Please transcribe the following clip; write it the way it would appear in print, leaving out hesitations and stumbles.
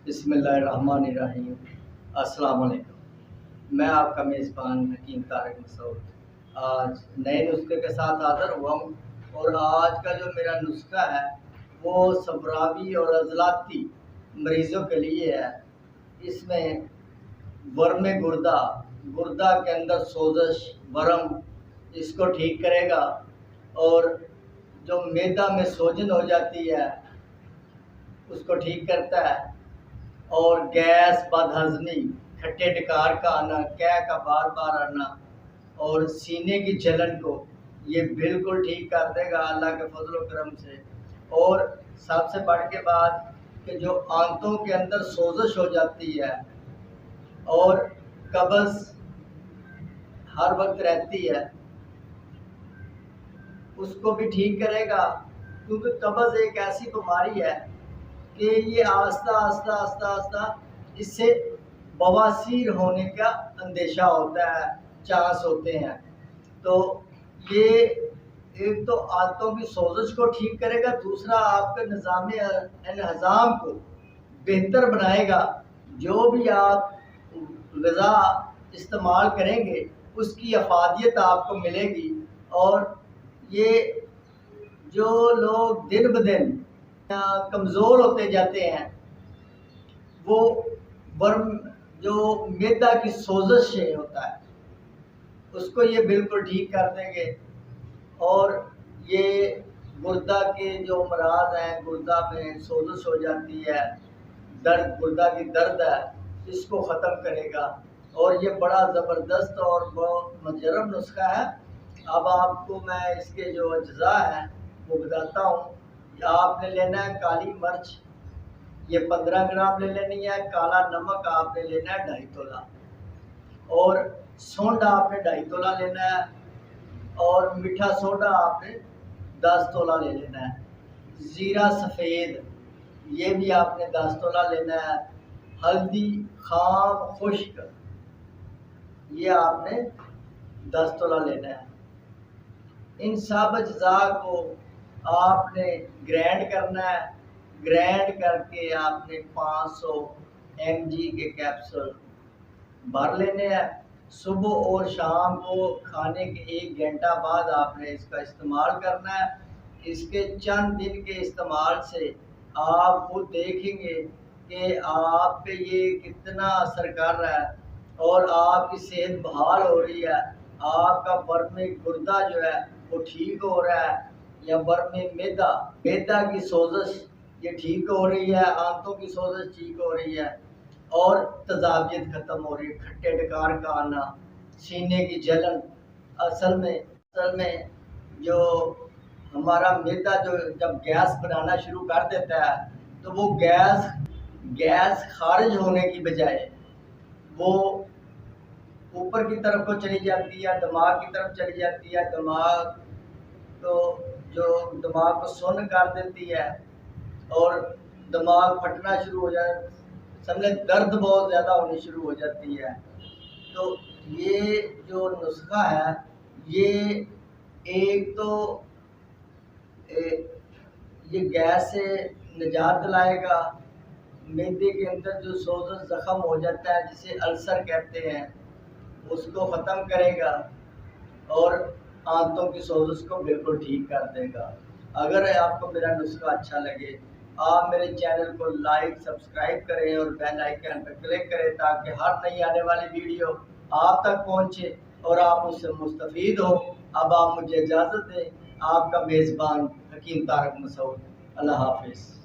बिस्मिल्लाहिर्रहमानिर्रहीम। अस्सलाम वालेकुम। मैं आपका मेज़बान हकीम तारिक मसूद आज नए नुस्खे के साथ हाज़िर हुआ हूँ। और आज का जो मेरा नुस्खा है वो सफरावी और अज़लाती मरीज़ों के लिए है। इसमें वर्म गुर्दा, गुर्दा के अंदर सोजश, वर्म, इसको ठीक करेगा। और जो मैदा में सोजन हो जाती है उसको ठीक करता है। और गैस, बदहज़मी, खट्टे डकार का आना, कै का बार बार आना और सीने की जलन को ये बिल्कुल ठीक कर देगा अल्लाह के फजल व करम से। और सबसे बढ़ के बात कि जो आंतों के अंदर सोजश हो जाती है और कब्ज़ हर वक्त रहती है उसको भी ठीक करेगा। क्योंकि कब्ज़ एक ऐसी बीमारी है कि ये आस्ता आस्ता आस्ता आस्ता इससे बवासीर होने का अंदेशा होता है, चांस होते हैं। तो ये एक तो आंतों की सोजश को ठीक करेगा, दूसरा आपके निज़ाम हज़ाम को बेहतर बनाएगा। जो भी आप ग़िज़ा इस्तेमाल करेंगे उसकी अफादियत आपको मिलेगी। और ये जो लोग दिन ब दिन कमज़ोर होते जाते हैं वो वर्म जो मैदा की सोजश से होता है उसको ये बिल्कुल ठीक कर देंगे। और ये गुर्दा के जो अमराज हैं, गुर्दा में सोजश हो जाती है, दर्द, गुर्दा की दर्द है, इसको ख़त्म करेगा। और ये बड़ा ज़बरदस्त और बहुत मुजर्रब नुस्खा है। अब आपको मैं इसके जो अज्जा हैं वो बताता हूँ। आपने लेना है काली मिर्च, ये 15 ग्राम ले लेनी है। काला नमक आपने लेना है 2.5 तोला। और सोडा आपने 2.5 तोला लेना है। और मीठा सोडा आपने 10 तोला ले लेना है। ज़ीरा सफ़ेद ये भी आपने 10 तोला लेना है। हल्दी खाम खुश्क ये आपने 10 तोला लेना है। इन सब अज्जा को आपने ग्राइंड करना है। ग्राइंड करके आपने 500 mg के कैप्सूल भर लेने हैं। सुबह और शाम को खाने के 1 घंटा बाद आपने इसका इस्तेमाल करना है। इसके चंद दिन के इस्तेमाल से आप खुद देखेंगे कि आप पे ये कितना असर कर रहा है और आपकी सेहत बहाल हो रही है। आपका वर्म गुर्दा जो है वो ठीक हो रहा है, या वर्म मैदा की सोजश ये ठीक हो रही है, आंतों की सोजश ठीक हो रही है और तजाबियत ख़त्म हो रही है। खट्टे डकार का आना, सीने की जलन, असल में जो हमारा मैदा जो जब गैस बनाना शुरू कर देता है तो वो गैस खारिज होने की बजाय वो ऊपर की तरफ को चली जाती है, दिमाग की तरफ चली जाती है। दिमाग को सुन्न कर देती है और दिमाग फटना शुरू हो जाए, समझे दर्द बहुत ज़्यादा होनी शुरू हो जाती है। तो ये जो नुस्खा है ये एक तो ये गैस से निजात दिलाएगा, मैदे के अंदर जो सोजश ज़ख़म हो जाता है जिसे अल्सर कहते हैं उसको ख़त्म करेगा और आंतों की सोजश को बिल्कुल ठीक कर देगा। अगर आपको मेरा नुस्खा अच्छा लगे आप मेरे चैनल को लाइक, सब्सक्राइब करें और बेल आइकन पर क्लिक करें ताकि हर नई आने वाली वीडियो आप तक पहुंचे और आप उससे मुस्तफ़ीद हो। अब आप मुझे इजाज़त दें। आपका मेज़बान हकीम तारिक मसूद। अल्लाह हाफ़िज़।